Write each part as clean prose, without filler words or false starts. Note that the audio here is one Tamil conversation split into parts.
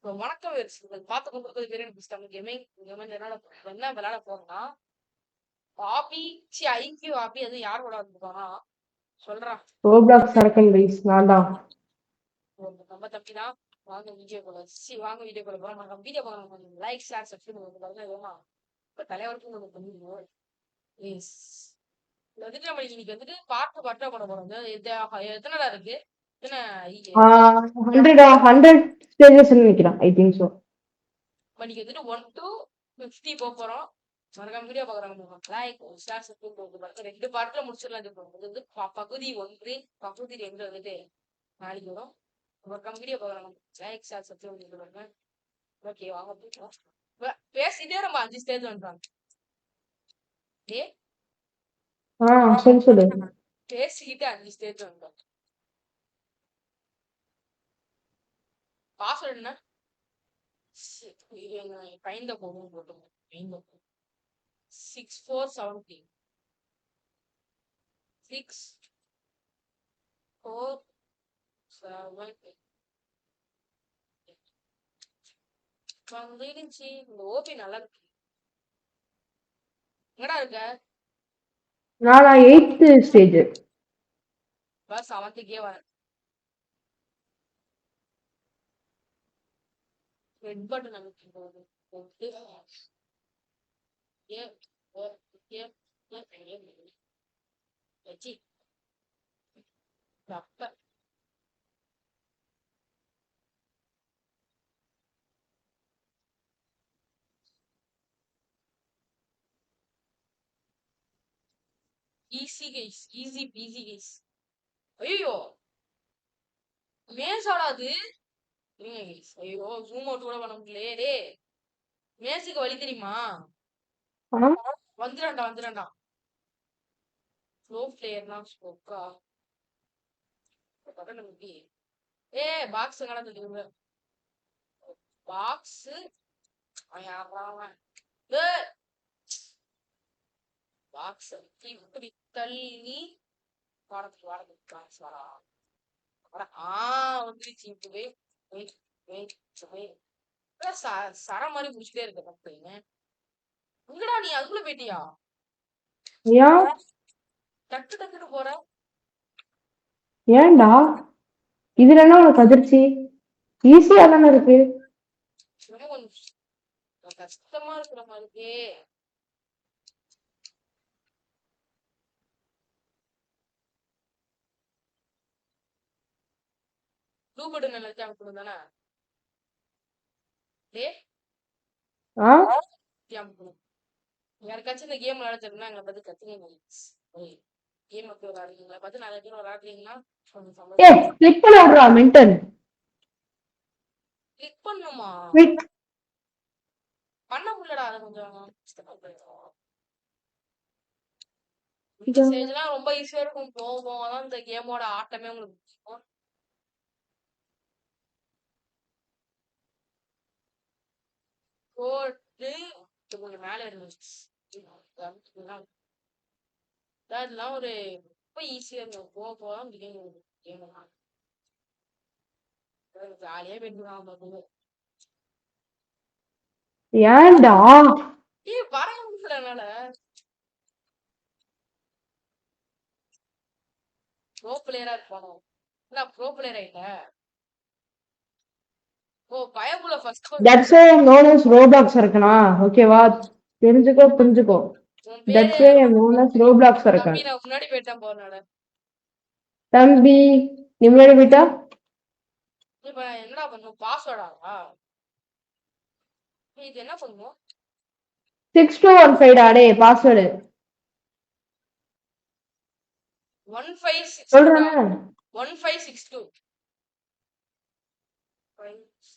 வணக்கம் பார்த்து கொண்டிருப்பது வீரன் புஸ்தகம் கேமிங். என்ன விளையாட போறோம்னா ஆபி ஐக்கியூ ஆபி. அது யார் கூட வந்துருக்கானா சொல்றான். ரோப்ளாக்ஸ் சரக்கன் ரைஸ் நான் தான். நம்ம தம்பி தான். வாங்க வீடியோ போல நம்ம வீடியோ போல லைக் ஷேர் சப்ஸ்கிரைப் பாருங்க. இப்ப தலைவருக்கும் நம்ம பண்ணிடுவோம். வந்துட்டு நம்ம இன்னைக்கு வந்துட்டு பாட்டா பண்ண போறோம். எத்தனை இருக்கு? எத்தனை 100 stages நினைக்கிறேன். I think so. இன்னைக்கு வந்துட்டு 1 to 50 போறோம். மறக்காம வீடியோ பாக்குறாங்க லைக் ஷேர் சப்ஸ்கிரைப் 2 பார்ட்ல முடிச்சிடலாம். இது வந்து பகுதி 1 பகுதி 2 வந்துட்டு நாளைக்கு வரும். மறக்காம வீடியோ பாக்குறாங்க லைக் ஷேர் சப்ஸ்கிரைப் பண்ணுங்க. ஓகே வாங்க போயிட்டோம். பேசிட்டே நம்ம 5 ஸ்டேஜ் வந்துட்டாங்க. சொல்லு. பேசிக்கிட்டு 5 ஸ்டேஜ் வந்துட்டோம். பாஸ்வேர்ட் என்ன? பைந்த போகும் போட்டோம். 6470 647 வந்துருச்சு. இந்த ஓபி நல்லா இருக்கு. எங்கடா இருக்க? நான் 8th ஸ்டேஜ். பஸ் 7க்கே வரேன். ரெட் பட்டன் அமைக்கும் போது போட்டு வச்சு அப்ப easy guys, easy peasy guys. ஐயோ மேசாடா அது. ஐயோ ஜூம் அவுட் கூட பண்ண முடியல. டே மேசுக்கு வழி தெரியுமா? வந்துடாண்டா ஸ்லோ பிளேயர்னா ஸ்லோக்கா நமக்கு. பாக்ஸ் எங்கடா தெரியுங்க? பாக்ஸ் பாக்ஸ் இப்படி தள்ளி வாடகைக்கு காசு வரா. வந்துருச்சு. இப்பவே சர மாதிரி முடிச்சுட்டே இருக்க பப்பைங்க. எங்கடா நீ அதுக்குள்ள போயிட்டியா? டக்கு டக்குன்னு போற. ஏன்டா இதுல என்ன உனக்கு அதிர்ச்சி? ஈஸியா தானே இருக்கு. கஷ்டமா இருக்கிற மாதிரி. ப்ளூ பட்டன் நல்லா அமுக்கணும் தானே? யாருக்காச்சும் இந்த கேம் விளையாட தெரியும்னா எங்களை பார்த்து கத்துங்க. கேம் அப்படி விளையாடுறீங்களா பார்த்து நிறைய பேர் விளையாடுறீங்கன்னா கிளிக் பண்ண விடுறா மென்டல். கிளிக் பண்ணுமா? பண்ண முடியலடா. அது கொஞ்சம் இந்த ஸ்டேஜ்லாம் ரொம்ப ஈஸியா இருக்கும். போவோம் தான் இந்த கேமோட ஆட்டமே உங்களுக்கு பிடிக்கும். போட்டு கொஞ்சம் மேல இருந்துச்சு. அதெல்லாம் ஒரு ரொம்ப ஈஸியா இருக்கும். போதான் கேம் ஜாலியா போயிட்டு ஏன்டா வர முடியலனால ப்ரோ பிளேயரா இருக்கணும். ப்ரோ பிளேயர் ஆயிட்ட. பயமுள்ள first that's why I am known as Roblox இருக்கனா. ஓகேவா? தெரிஞ்சுக்கோ புரிஞ்சுக்கோ. That's why I am known as Roblox இருக்கேன். நான் முன்னாடி போயிட்டேன் போறனால. தம்பி நீ முன்னாடி போயிட்டா இப்ப என்னடா பண்ணும்? பாஸ்வேர்டா இது என்ன பண்ணுவோம்? 6215 டே பாஸ்வேர்டு 1562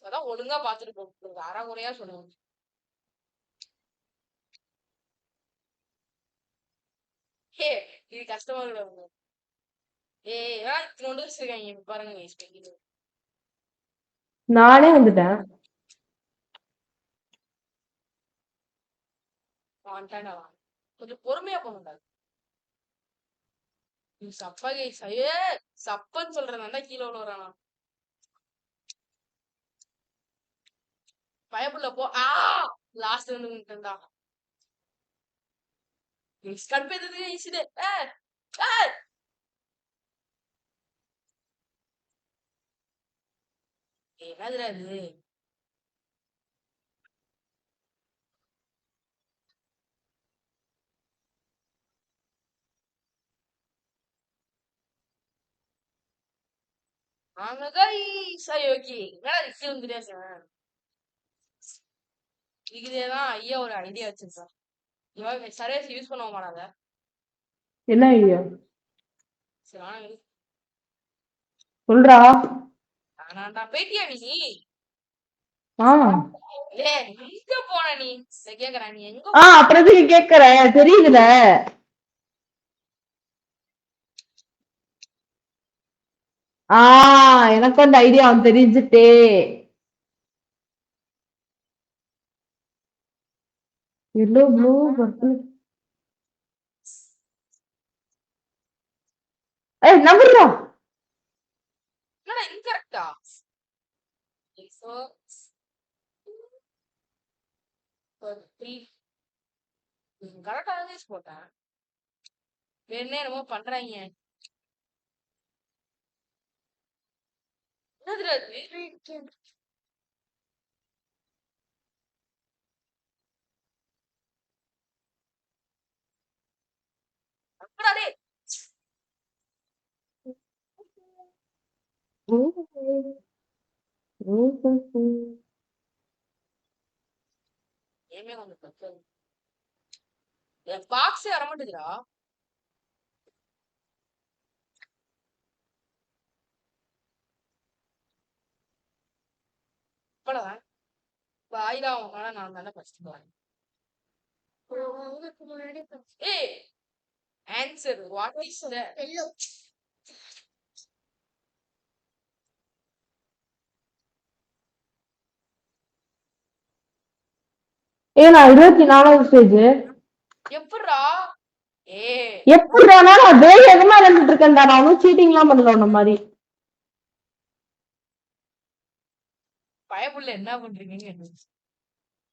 அதான் ஒழுங்கா பாத்துட்டு போகுது. அறகுறையா சொல்லுவாங்க. இது கஷ்டமா இருக்கு. இத்தனோண்டு வச்சிருக்காங்க பாருங்க. நானே வந்துட்டேன். கொஞ்சம் பொறுமையா போகணும்டா. சப்பன்னு சொல்றேன் கீழே விழுறானா. பயப்புள்ள போ. லாஸ்ட் வந்து நின்னுட்டேன்டா. கடுப்பேத்துறது ஈஸிடு. என்னதுடா இது? வாங்க guys. சரி ஓகே. என்னடா ரிக்ஸி வந்துட்டே இருக்கேன். இதுதான் ஐயா ஒரு ஐடியா வச்சிருக்கான். இவன் சர்வேஸ் யூஸ் பண்ண மாட்டாங்க. என்ன ஐடியா சரி வாங்க இரு. சொல்றா? ஆனாண்டா பேட்டியா நீ? ஆ எங்க போன நீ? கேக்குறேன் நீ எங்க அப்புறம் எதுக்கு கேக்குற? தெரியுதுல. எனக்கு அந்த ஐடியா அவன் தெரிஞ்சுட்டே. Yellow blue purple. நம்புறா. என்னடா இன்கரெக்டா? கரெக்டா தான் போட்டேன். வேணே என்னமோ பண்றாங்க. என்னதுடா இது? அப்படா டேய். ஏமே கொஞ்சம் பிரச்சனை. என் பாக்ஸே வர மாட்டேங்குதுடா. இப்பதான் வாயிலா அவங்களால நான் தானே ஃபர்ஸ்ட் போறேன். ஏய் ஆன்சர் வாட் இஸ் த நான் 24வது ஸ்டேஜ். எப்படிடா? எப்படிடா நான் வேகமா இருந்துட்டு இருக்கேன்டா. நான் ஒன்னும் சீட்டிங் எல்லாம் பண்ணல உன்ன மாதிரி. பயப்புள்ள என்ன பண்றீங்க?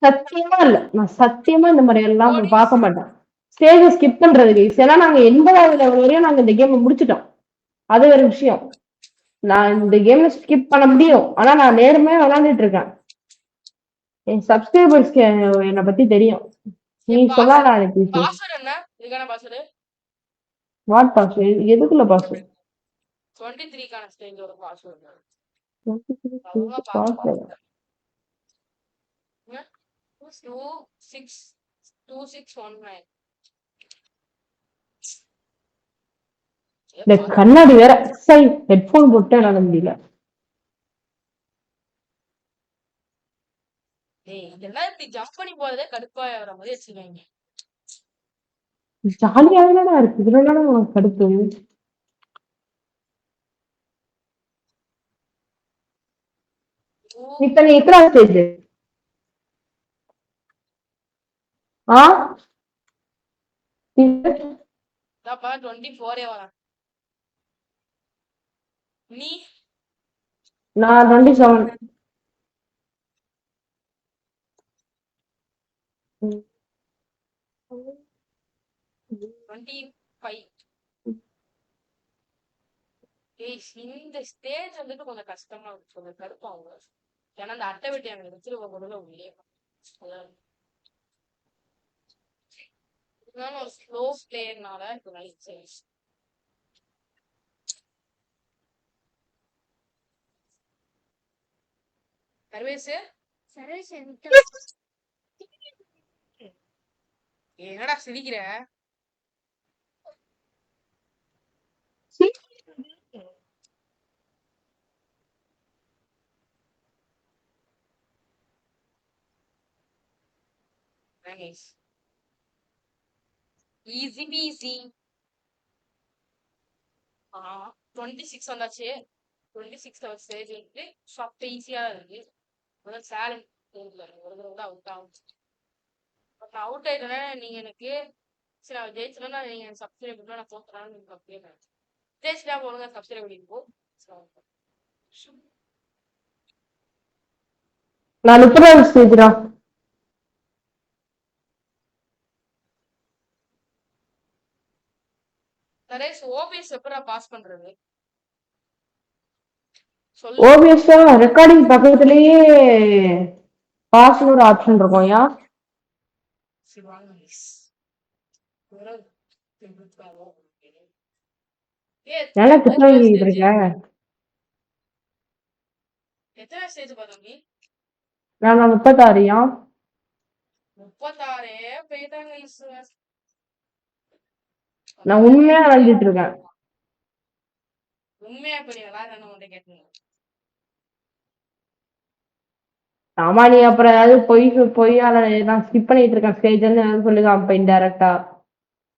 சத்தியமா இல்ல. நான் சத்தியமா இந்த மாதிரி எல்லாம் பார்க்க மாட்டேன். ஸ்டேஜ் ஸ்கிப் பண்றது கைஸ். ஏன்னா நாங்க 80வது லெவல் வரையும் நாங்க இந்த கேம் முடிச்சிட்டோம். அது ஒரு விஷயம். நான் இந்த கேம்ல ஸ்கிப் பண்ண முடியும். ஆனா நான் நேர்மையா விளையாண்டுட்டு இருக்கேன். என் சப்ஸ்கிரைபர்ஸ்க்கு என்னை பத்தி தெரியும். நீ சொல்லலாம் எனக்கு. பாஸ்வேர்ட் என்ன? இதுக்கான பாஸ்வேர்ட்? What password? எதுக்குள்ள பாஸ்வேர்ட்? 23க்கான ஸ்டேஜோட பாஸ்வேர்ட். 23 பாஸ்வேர்ட். 2619. இந்த கண்ணாடி வேற ஹெட்போன் போட்டு என்னால முடியல. இதெல்லாம் இப்படி ஜம்ப் பண்ணி போறதே கடுப்பா வர மாதிரி வச்சுக்கோங்க. ஜாலியாதானடா இருக்கு. இதுல உனக்கு கடுப்பு. இப்ப நீ எத்தனாவது ஸ்டேஜ்? 24 வரேன். நீ? நான் 27. 25. இந்த ஸ்டேஜ் வந்துட்டு கொஞ்சம் கஷ்டமா இருக்கு. கொஞ்சம் கடுப்பாங்க. ஏன்னா அந்த அட்டை வெட்டி அங்க வச்சிருக்க பொருளை உள்ளே ஒரு ஸ்லோ பிளேயர்னால சர்வேஸ் என்னடா சிரிக்கிற? Easy peasy. 26 வந்தாச்சு. 26 ஸ்டேஜ் இருக்கு. ஷாப் ஈஸியா இருக்கு. முதல் சேலஞ்ச் ஒரு தடவை தான் அவுட் ஆகும். பட் நான் அவுட் ஆயிட்டேன்னா நீங்க எனக்கு சரி நான் ஜெயிச்சேன்னா நீங்க சப்ஸ்கிரைப் பண்ணா நான் போட்டுறான்னு நீங்க அப்படியே ஜெயிச்சுட்டா போடுங்க. சப்ஸ்கிரைப் பண்ணிப்போ. நான் 30வது ஸ்டேஜ்டா. நரேஷ் ஓபிஎஸ் எப்படா பாஸ் பண்றது சொல்லு. ஓபிஎஸ் ரெக்கார்டிங் பக்கத்துலயே பாஸ்னு ஒரு ஆப்ஷன் இருக்கும். யா சிவாங்க மிஸ். உறவு. திருப்பாவோ. நல்லா எத்தனை திட்டங்கிட்டு ஸ்டேஜ் இருக்க. எத்தனை ஸ்டேஜ் பார்த்தோம்? நான் 36யா. 36 போயிட்டாங்க மிஸ். நான் உண்மையா விளைஞ்சிட்டு இருக்கேன். உண்மையா பெரியவளா நான் உன்கிட்ட கேட்டேன். ஆமா, நீ அப்புறம் ஏதாவது பொய்யால நான் ஸ்கிப் பண்ணிட்டு இருக்கேன் ஸ்டேஜ்னு ஏதாவது சொல்லுங்க. அப்ப இன்டெரக்டா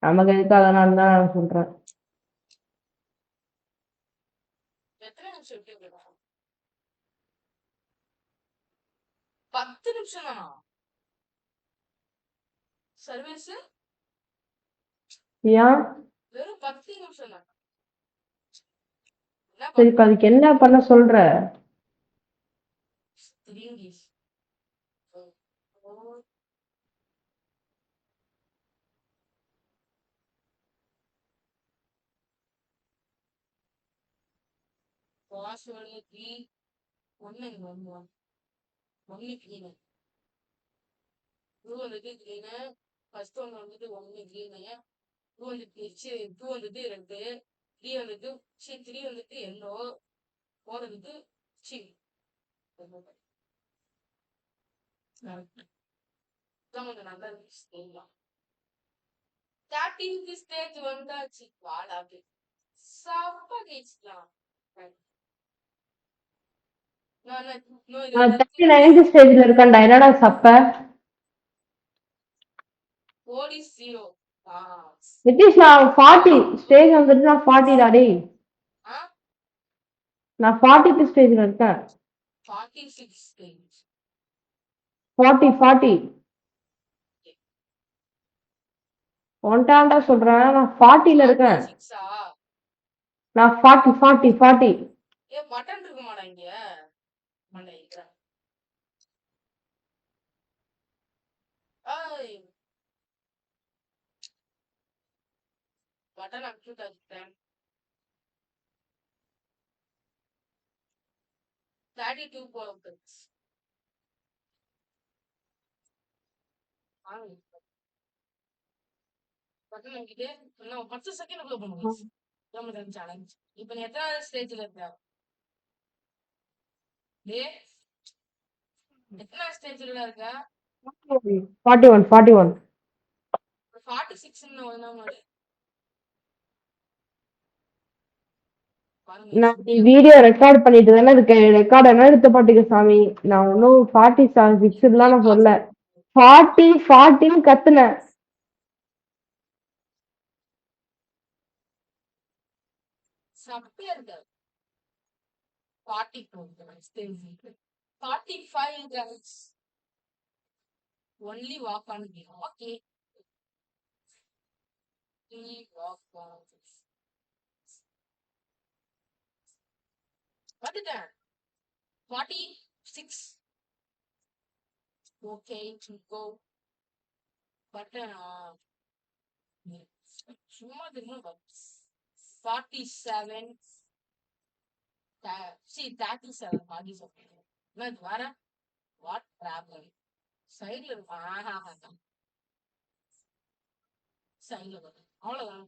நமக்கு எதுக்கு, அதனால தான் நான் சொல்றேன். எத்தனை நிமிஷம் விட்டு போயிடும்? 10 நிமிஷம் தானா சர்வீஸ்? ஏன் வெறும் 10 நிமிஷம் தான். என்ன சரி, இப்ப அதுக்கு என்ன பண்ண சொல்ற? திரும்பி பாஸ்வேர்டு 3 1 1 1 கிளீன். டூ வந்துட்டு கிளீனு. ஃபர்ஸ்ட் ஒன்று வந்துட்டு 1 கிளீனு. 2 வந்துட்டு 2 வந்துட்டு 2. 3 வந்துட்டு 3 வந்துட்டு எல்லோ. 4 வந்துட்டு சி கொஞ்சம் நல்லா இருக்கு. 13th ஸ்டேஜ் வந்தாச்சு. வாடாது சப்பா கேச்சுக்கலாம். நான் 39th ஸ்டேஜ்ல இருக்கேன்டா. என்னடா சப்ப? போலீஸ் 0. நிதிஷ், நான் 40 ஸ்டேஜ் வந்துட்டு நான் 40 டேய். நான் 40th ஸ்டேஜ்ல இருக்கேன். 46 ஸ்டேஜ். 40 ஒன்டாண்டா சொல்றேன். நான் 40ல இருக்கேன். 46ஆ? நான் 40. ஏ பட்டன் இருக்குமாடா இங்க? மண்டை ஏய் பட்டன் அக்யூட் ஆகிட்டேன். 32 போகுது. பட்டன் அங்கிட்டு இன்னும் 10 செகண்டுக்குள்ள போகணும். சேலஞ்ச். இப்ப நீ எத்தனாவது ஸ்டேஜ்ல இருக்க? டே எத்தனாவது ஸ்டேஜ்ல இருக்க? 41. 46 மாதிரி நான் வீடியோ ரெக்கார்ட் பண்ணிட்டு தானே இருக்கேன். ரெக்கார்ட் என்ன எடுத்த பாட்டுக்கு சாமி. நான் ஒன்னும் 46 நான் சொல்ல. 40ன்னு கத்துனேன். சப்பையா இருக்க. 45 guys. Only walk on game. Okay. Walk on. What is that? 46. Okay, to go. Button. சும்மா திரும்ப 47. See, 37. 47. என்னது வர? What problem? சைட்ல இருக்கும். சைட்ல வரும். அவ்வளவுதான்.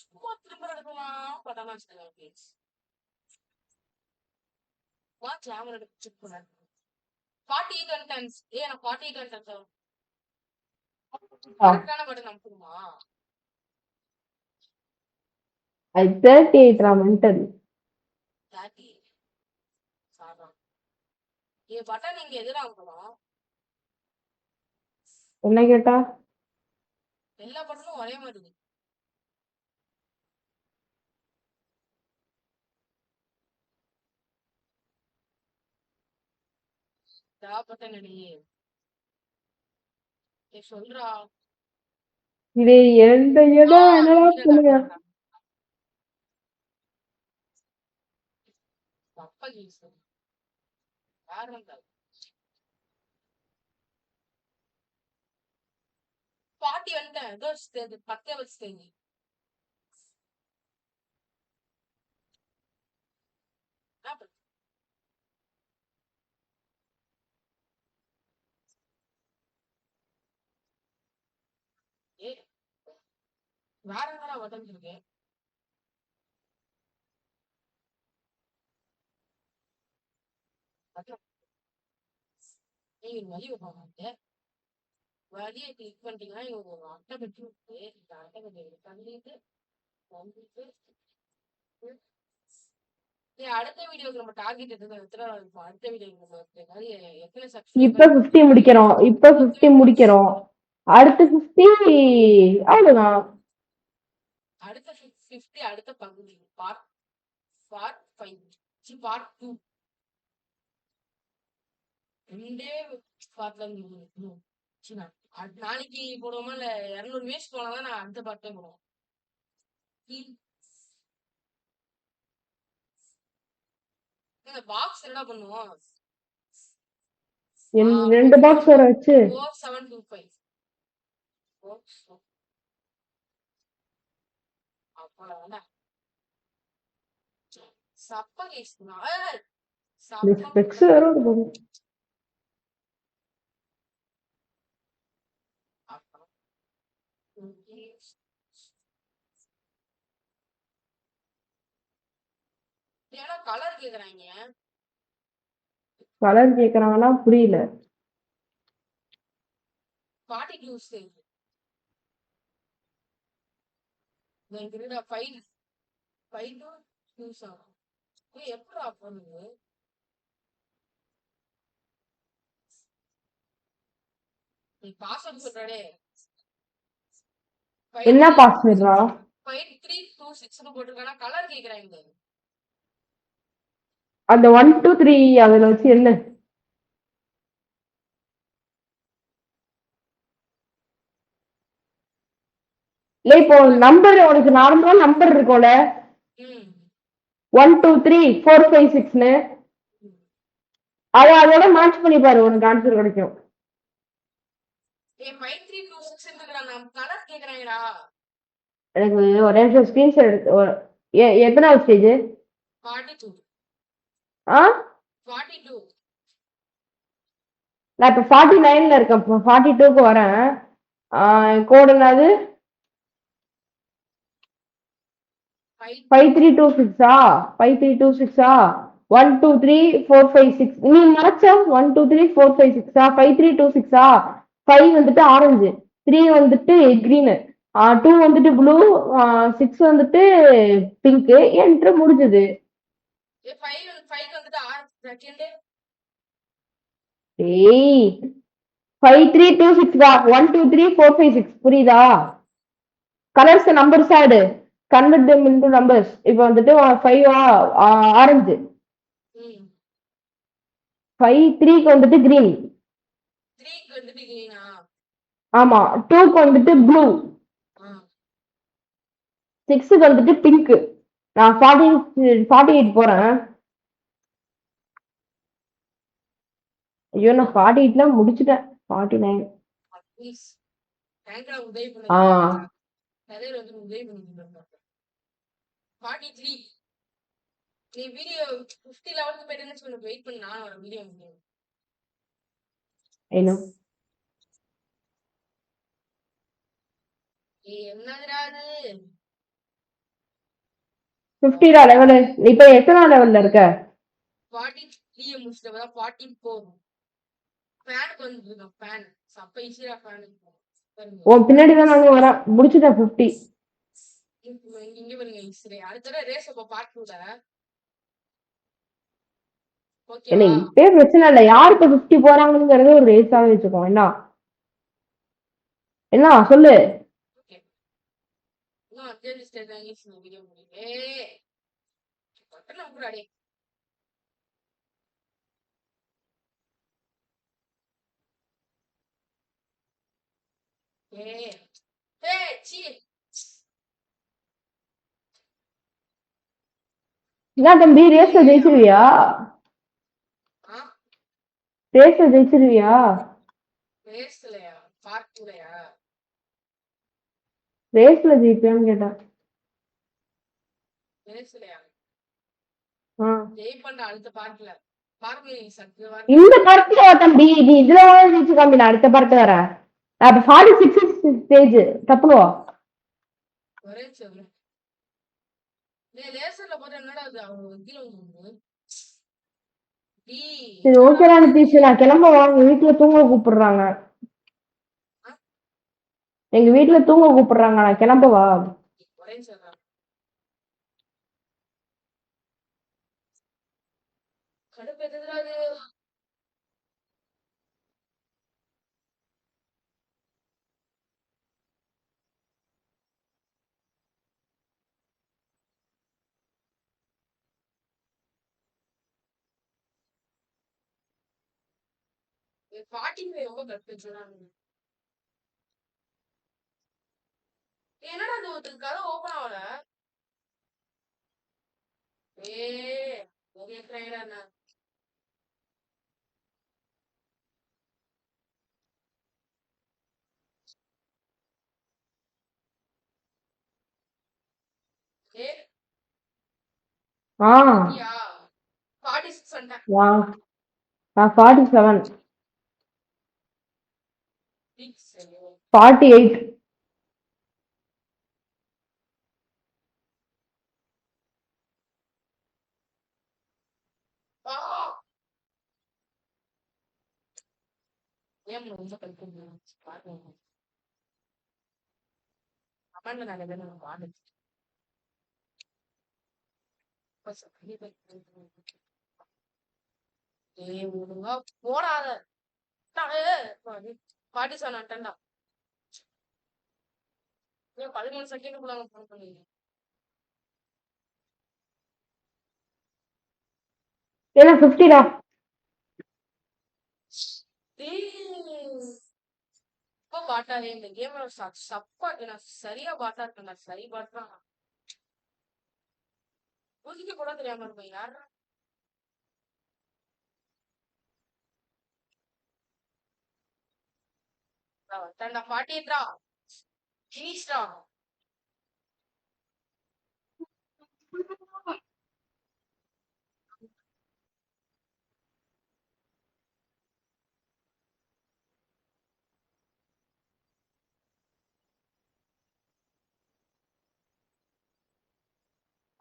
சும்மா திரும்ப எடுக்கலாம். பட்டானா வச்சுக்கலாம் ப்ளீஸ். வா கேமரா எடுத்து செக் பண்ண. 48 contents. நான் 48 contents ஆகும். கரெக்டான பட்டன் அமுக்குமா? I 38 mental. 30. சாதா. பட்டன் இங்க எதுல அமுக்கணும்? என்ன கேட்டா? எல்லா பட்டனும் ஒரே மாதிரி இருக்கு. பட்டன் இல்லையே. சொல்றா. இது எந்த இடம் என்னடா சொல்லுங்க. யாரும் 40 வந்துட்டேன். ஏதோ 10 வச்சுட்டேங்க. என்ன பண்றது? வேற என்னடா உடஞ்சிருக்கு? நீங்க வழி போவாங்க. வழியை கிளிக் பண்ணிட்டீங்கன்னா இவங்க ஒரு அட்டை பெட்டி இருக்கு. இந்த அட்டை பெட்டி பண்ணிட்டு அடுத்த வீடியோக்கு நம்ம டார்கெட் எத்தனை இருக்கும்? அடுத்த வீடியோ எத்தனை இப்ப 50 முடிக்கிறோம். இப்ப 50 முடிக்கிறோம். அடுத்து 50 அவ்வளவுதான். அடுத்த 50 அடுத்த பகுதி பார்ட் 5 பார்ட் 2 ரெண்டே பார்ட்ல நாளைக்கு போடுவோமா இல்ல 200 வியூஸ் போனாதான் நான் அடுத்த பார்ட்டே போடுவோம். பாக்ஸ் என்ன பண்ணுவோம்? 2 பாக்ஸ் வர வச்சு 4725 அவ்வளவுதான். ஸ்பெக்ஸ் வேற ஒரு கலர் கேக்குறாங்க. கலர் கேக்குறாங்கன்னா புரியல. 42 ஸ்டேஜ் என்கிட்ட 5 to 2 ஆகும். எப்படி ஆஃப் பண்ணுது? நீ பாஸ்வேர்ட் சொல்றடே. என்ன பாஸ்வேர்டா? 5326 போட்டுருக்கானா கலர் கேக்குறாங்க. அந்த 1 2 3 அதுல வச்சு என்ன? இல்ல இப்போ நம்பர் உனக்கு நார்மலா நம்பர் இருக்கும்ல 1 2 3 4 5 6ன்னு அதோட மேட்ச் பண்ணி பாரு, உனக்கு ஆன்சர் கிடைக்கும். 5326 கலர் கேக்குறாங்கடா. எனக்கு ஒரே நிமிஷம் ஸ்கிரீன்ஷாட் எடுத்து எத்தனாவது ஸ்டேஜ்? 42. ஆ 42. நான் இப்ப 49ல இருக்கேன். இப்போ 42க்கு வரேன். கோடு என்னது? 5326 5326 1 2 3 4 5 6 நீ மறைச்ச 1 2 3 4 5 6 5326 5 வந்துட்டு ஆரஞ்சு, 3 வந்துட்டு கிரீனு, 2 வந்துட்டு ப்ளூ, 6 வந்துட்டு பிங்க். என்று முடிஞ்சது. 5326 தான். 1 2 3 4 5 6 புரியுதா? கலர்ஸ் நம்பர்ஸ் ஆடு, கன்வெர்ட் them into numbers. இப்போ வந்துட்டு 5 ஆரஞ்சு, 5 3க்கு வந்துட்டு கிரீன், ஆமா 2க்கு வந்துட்டு ப்ளூ, 6க்கு வந்துட்டு பிங்க். நான் 48 போறேன். ஐயோ நான் 48ல முடிச்சுட்டேன். 49 43 நீ வீடியோ 50 லெவலுக்கு போயிட்டேன்னு சொல்லி வெயிட் பண்ணி நான் ஒரு வீடியோ என்ன என்னதுடா அது 50 லெவலு. இப்ப எத்தனை லெவல்ல இருக்க? 43 முடிச்சிட்டா 44 ஃபேனுக்கு வந்துருக்கோம். ஃபேன் சப்ப ஈஸியா ஃபேன் உன் பின்னாடிதான் நாங்க வரேன். முடிச்சுட்டேன் 50. இங்க பாருங்க இஸ்ரே அடுத்த ரேஸ் அப்ப பார்ட் 2ல என்ன இப்பே பிரச்சனை இல்ல. யாருக்கு 50 போறாங்கிறது ஒரு ரேஸாவே வச்சுக்கோ. என்ன சொல்லு. என்ன தம்பி ரேஸ்ல ஜெயிச்சிருவியா? ரேஸ்ல ஜெயிச்சிருவியா? ரேஸ்லயா பார்ட்லயா ரேஸ்ல ஜெயிப்பியான்னு கேட்டேன். ரேஸ்லயா ஆ. ஜெயிப்பண்ட அடுத்த பார்ட்ல பார்ட்ல சத்து இந்த படத்துல தம்பி நீ இதுல ஜெயிச்சு காமி, நான் அடுத்த படத்தை வரேன். அப்ப 46 ஸ்டேஜ் தப்புவா? ஒரே சொல்லு லேசர்ல போட்டு என்னடா அது அவங்க கீழே வந்து சரி ஓகே நிதிஷ், நான் கிளம்ப வாங்க, வீட்டுல தூங்க கூப்பிடுறாங்க. எங்க வீட்டுல தூங்க கூப்பிடுறாங்க, நான் கிளம்பவா? ஒரே சொல்றா கடுப்பு எதுறாது பாட்டிங்க ரொம்ப கடுப்பு. என்னடா அது ஒருத்தர் கதை ஓபன் ஆகல. பெரிய ட்ரைடா ஆ 46 வந்துட்டேன். வா, நான் 47 48 ஏன் ரொம்ப கடுப்பு பாருங்க. கமெண்ட்ல நிறைய பேர் நம்ம பாடு ஒழுங்கா போடாத பாட்டி சொன்னான்டா 13 செகண்ட் கூட போன் பண்ணீங்க. ஏன்னா 50டா. இப்ப பாட்டாவே இந்த கேம் சப்பா நான் சரியா பாட்டா இருக்கேன். சரி பாட்டா புதுக்க கூட தெரியாம இருப்பேன். யாரா தண்டா பாட்டின்றா கிரீஷ்டா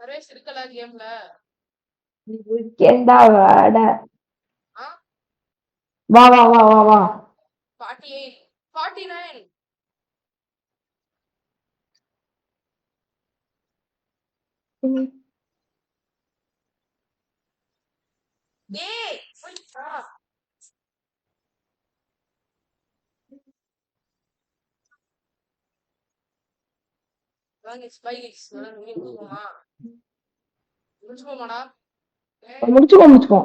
சர்வேஷ் இருக்கல கேம்ல. வீக்கெண்டா வாட. ஆ வா வா வா வா வா. 48 49 டேய் வாங்க ஸ்பைஸ் முடிச்சுக்கோமா முடிச்சுக்கோமாடா. முடிச்சுக்கோ.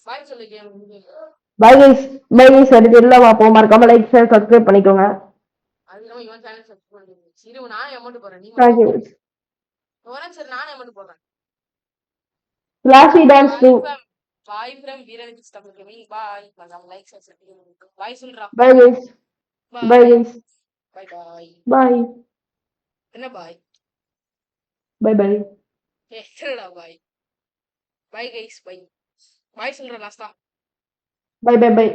பாய் சொல்லு game by guys, bye guys. அடுத்து எல்லாம் பார்ப்போம். மறக்காம லைக் ஷேர் சப்ஸ்கிரைப் பண்ணிக்கோங்க. அது நம்ம இவன் சேனல் சப்ஸ்கிரைப் பண்ணிடுங்க. சரி நானே அமௌண்ட் போடுறேன். நீ தேங்க்யூ. சரி நானே அமௌண்ட் போடுறேன். Flashy dance 2. Bye from Veeran stop gaming. Bye மறக்காம லைக் ஷேர் சப்ஸ்கிரைப் பாய் சொல்றா. Bye guys. Bye guys. Bye bye. Bye. என்ன பாய்? Bye bye. என்னடா bye? Bye guys bye. Bye சொல்ற லாஸ்டா. Bye bye by.